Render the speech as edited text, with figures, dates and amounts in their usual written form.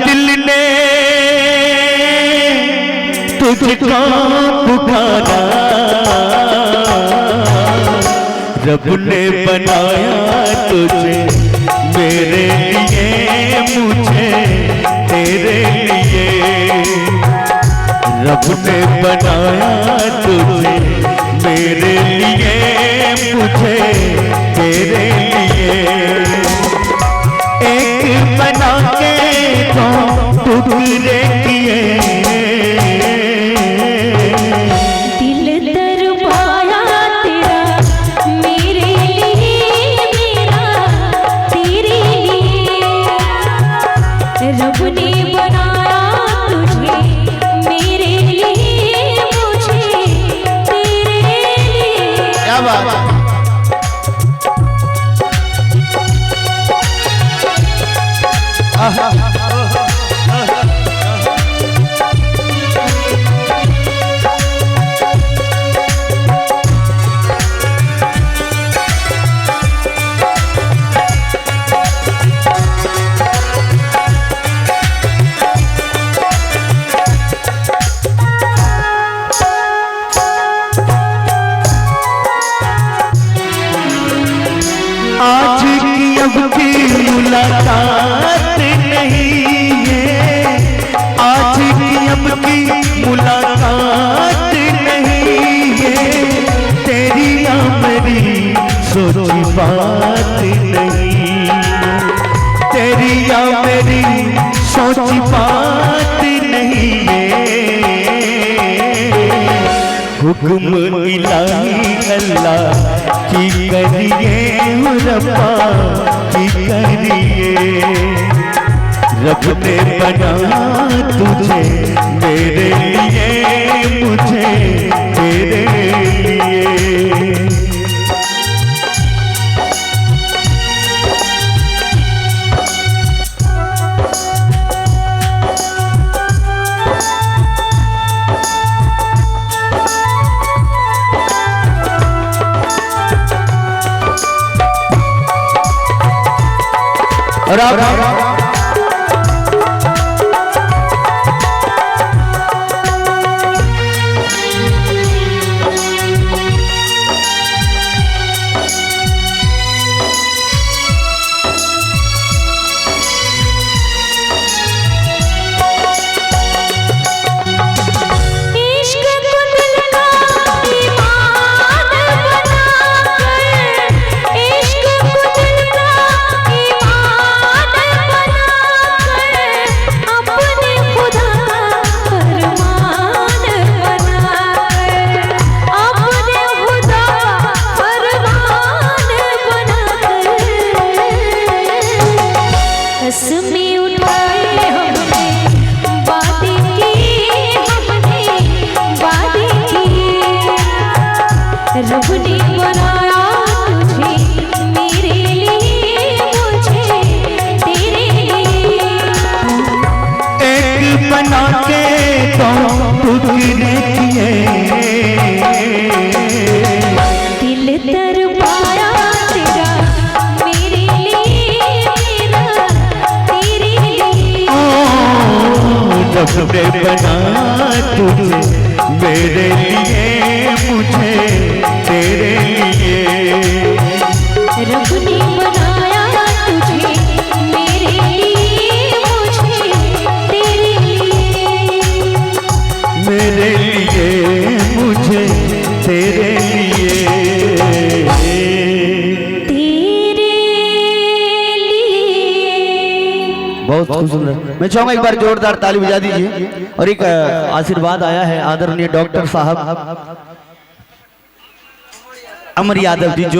दिल ने तुझको पुकारा, रब ने बनाया तुझे मेरे लिए, मुझे तेरे लिए। रब ने बनाया तुझे मेरे लिए, मुझे तेरे लिए। एक बना के तो टुकड़े किए, आज की अब की मुलाकात नहीं है, आज की अब की मुलाकात नहीं है। तेरी या मेरी सोची बात नहीं है, तेरी या मेरी सोची बात नहीं है। हुक्म इलाही अल्लाह की करिए, रब्बा की करिए। रब ने बनाया तुझे मेरे लिए, मुझे तेरे लिए। और आप सबने बना तुझे मेरे लिए, मुझे तेरे लिए। रब ने बनाया तुझे मेरे लिए, मुझे तेरे लिए। मेरे लिए, मुझे तेरे लिए, तेरे लिए। बहुत खूब सुंदर। मैं चाहूंगा एक बार जोरदार ताली बजा दीजिए। और एक आशीर्वाद आया है आदरणीय डॉक्टर साहब अमर यादव जी, जो